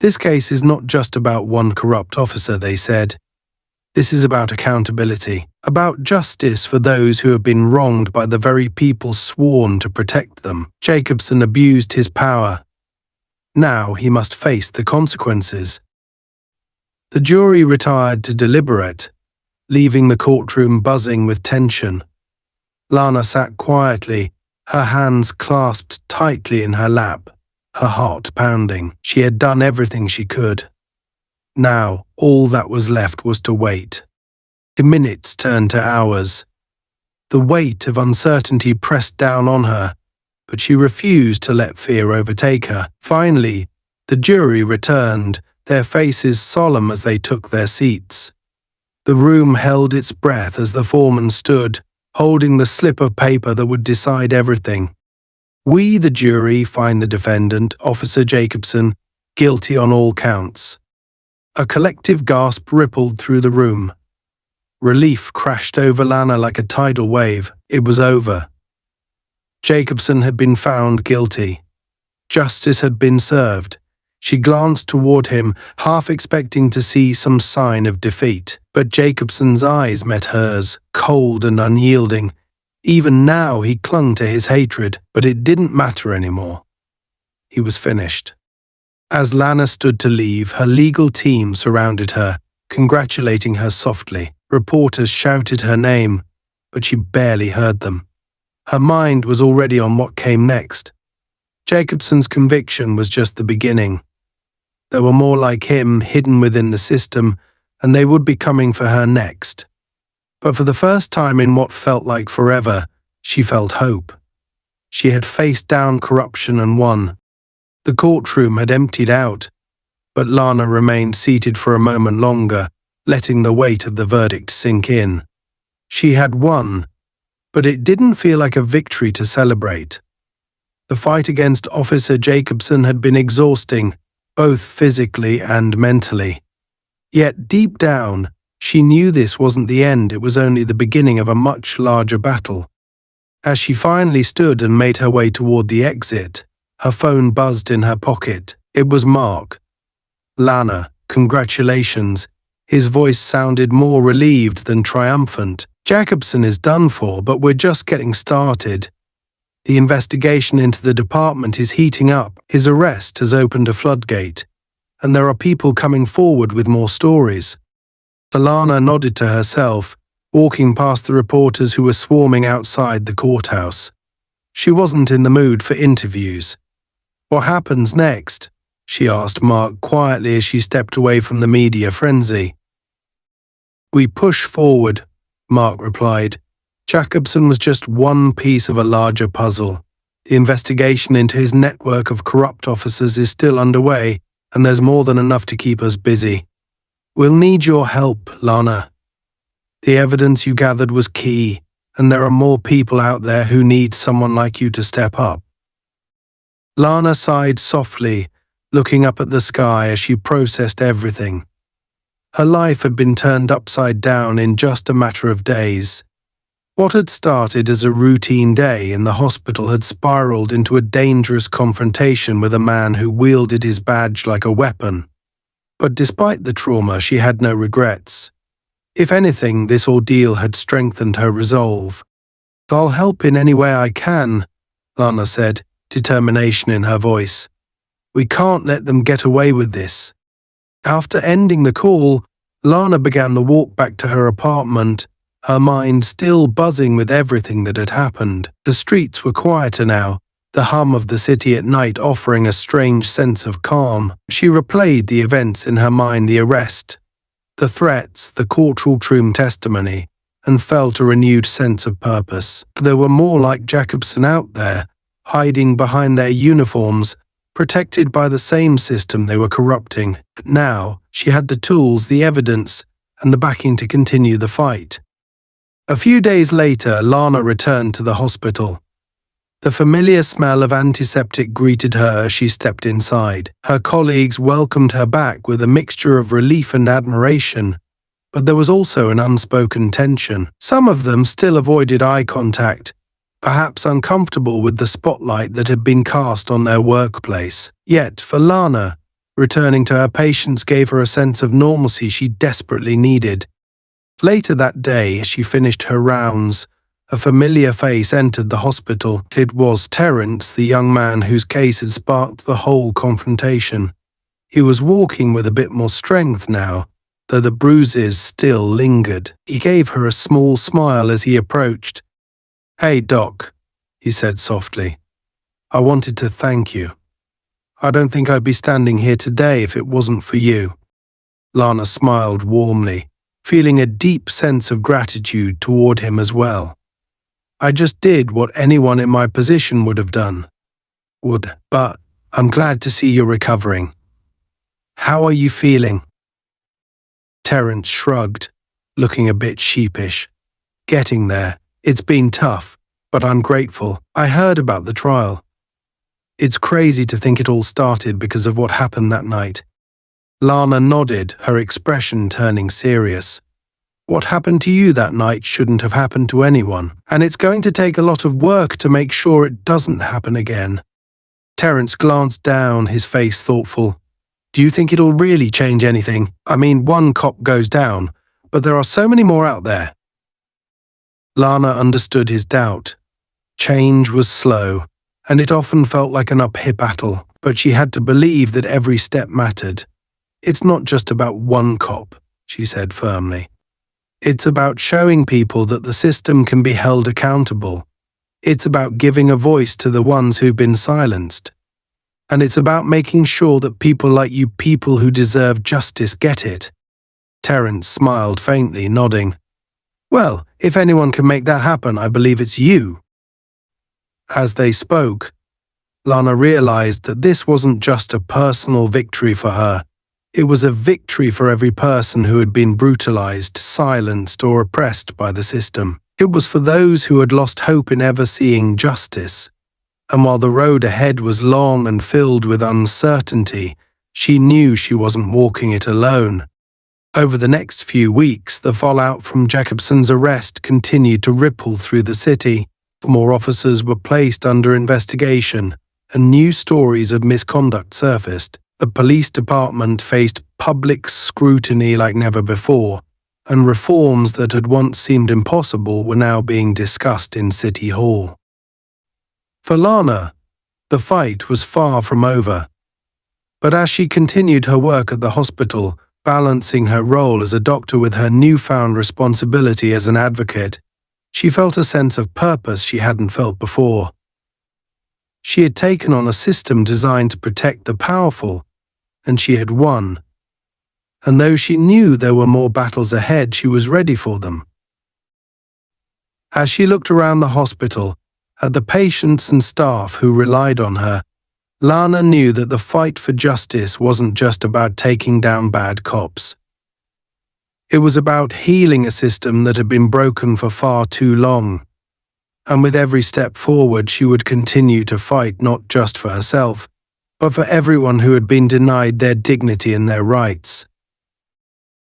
"This case is not just about one corrupt officer," they said. "This is about accountability, about justice for those who have been wronged by the very people sworn to protect them. Jacobson abused his power. Now he must face the consequences." The jury retired to deliberate. leaving the courtroom buzzing with tension. Lana sat quietly, her hands clasped tightly in her lap, her heart pounding. She had done everything she could. Now, all that was left was to wait. The minutes turned to hours. The weight of uncertainty pressed down on her, but she refused to let fear overtake her. Finally, the jury returned, their faces solemn as they took their seats. The room held its breath as the foreman stood, holding the slip of paper that would decide everything. We, the jury, find the defendant, Officer Jacobson, guilty on all counts. A collective gasp rippled through the room. Relief crashed over Lana like a tidal wave. It was over. Jacobson had been found guilty. Justice had been served. She glanced toward him, half expecting to see some sign of defeat. But Jacobson's eyes met hers, cold and unyielding. Even now he clung to his hatred, but it didn't matter anymore. He was finished. As Lana stood to leave, her legal team surrounded her, congratulating her softly. Reporters shouted her name, but she barely heard them. Her mind was already on what came next. Jacobson's conviction was just the beginning. There were more like him hidden within the system, and they would be coming for her next. But for the first time in what felt like forever, she felt hope. She had faced down corruption and won. The courtroom had emptied out, but Lana remained seated for a moment longer, letting the weight of the verdict sink in. She had won, but it didn't feel like a victory to celebrate. The fight against Officer Jacobson had been exhausting, both physically and mentally. Yet deep down, she knew this wasn't the end, it was only the beginning of a much larger battle. As she finally stood and made her way toward the exit, her phone buzzed in her pocket. It was Mark. "Lana, congratulations." His voice sounded more relieved than triumphant. "Jacobson is done for, but we're just getting started. The investigation into the department is heating up. His arrest has opened a floodgate, and there are people coming forward with more stories." Lana nodded to herself, walking past the reporters who were swarming outside the courthouse. She wasn't in the mood for interviews. "What happens next?" she asked Mark quietly as she stepped away from the media frenzy. "We push forward," Mark replied. Jacobson was just one piece of a larger puzzle. The investigation into his network of corrupt officers is still underway, and there's more than enough to keep us busy. "We'll need your help, Lana. The evidence you gathered was key, and there are more people out there who need someone like you to step up." Lana sighed softly, looking up at the sky as she processed everything. Her life had been turned upside down in just a matter of days. What had started as a routine day in the hospital had spiraled into a dangerous confrontation with a man who wielded his badge like a weapon. But despite the trauma, she had no regrets. If anything, this ordeal had strengthened her resolve. "I'll help in any way I can," Lana said, determination in her voice. "We can't let them get away with this." After ending the call, Lana began the walk back to her apartment, her mind still buzzing with everything that had happened. The streets were quieter now, the hum of the city at night offering a strange sense of calm. She replayed the events in her mind, the arrest, the threats, the courtroom testimony, and felt a renewed sense of purpose. There were more like Jacobson out there, hiding behind their uniforms, protected by the same system they were corrupting. But now, she had the tools, the evidence, and the backing to continue the fight. A few days later, Lana returned to the hospital. The familiar smell of antiseptic greeted her as she stepped inside. Her colleagues welcomed her back with a mixture of relief and admiration, but there was also an unspoken tension. Some of them still avoided eye contact, perhaps uncomfortable with the spotlight that had been cast on their workplace. Yet, for Lana, returning to her patients gave her a sense of normalcy she desperately needed. Later that day, as she finished her rounds, a familiar face entered the hospital. It was Terence, the young man whose case had sparked the whole confrontation. He was walking with a bit more strength now, though the bruises still lingered. He gave her a small smile as he approached. "Hey, Doc," he said softly. "I wanted to thank you. I don't think I'd be standing here today if it wasn't for you." Lana smiled warmly, feeling a deep sense of gratitude toward him as well. "I just did what anyone in my position would have done. But I'm glad to see you're recovering. How are you feeling?" Terence shrugged, looking a bit sheepish. "Getting there. It's been tough, but I'm grateful. I heard about the trial. It's crazy to think it all started because of what happened that night." Lana nodded, her expression turning serious. "What happened to you that night shouldn't have happened to anyone, and it's going to take a lot of work to make sure it doesn't happen again." Terence glanced down, his face thoughtful. "Do you think it'll really change anything? I mean, one cop goes down, but there are so many more out there." Lana understood his doubt. Change was slow, and it often felt like an uphill battle, but she had to believe that every step mattered. "It's not just about one cop," she said firmly. "It's about showing people that the system can be held accountable. It's about giving a voice to the ones who've been silenced. And it's about making sure that people like you, people who deserve justice, get it." Terence smiled faintly, nodding. "Well, if anyone can make that happen, I believe it's you." As they spoke, Lana realized that this wasn't just a personal victory for her. It was a victory for every person who had been brutalized, silenced, or oppressed by the system. It was for those who had lost hope in ever seeing justice. And while the road ahead was long and filled with uncertainty, she knew she wasn't walking it alone. Over the next few weeks, the fallout from Jacobson's arrest continued to ripple through the city. More officers were placed under investigation, and new stories of misconduct surfaced. The police department faced public scrutiny like never before, and reforms that had once seemed impossible were now being discussed in City Hall. For Lana, the fight was far from over. But as she continued her work at the hospital, balancing her role as a doctor with her newfound responsibility as an advocate, she felt a sense of purpose she hadn't felt before. She had taken on a system designed to protect the powerful, and she had won. And though she knew there were more battles ahead, she was ready for them. As she looked around the hospital, at the patients and staff who relied on her, Lana knew that the fight for justice wasn't just about taking down bad cops. It was about healing a system that had been broken for far too long. And with every step forward, she would continue to fight not just for herself, but for everyone who had been denied their dignity and their rights.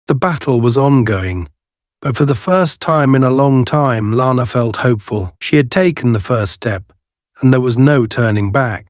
The battle was ongoing, but for the first time in a long time, Lana felt hopeful. She had taken the first step, and there was no turning back.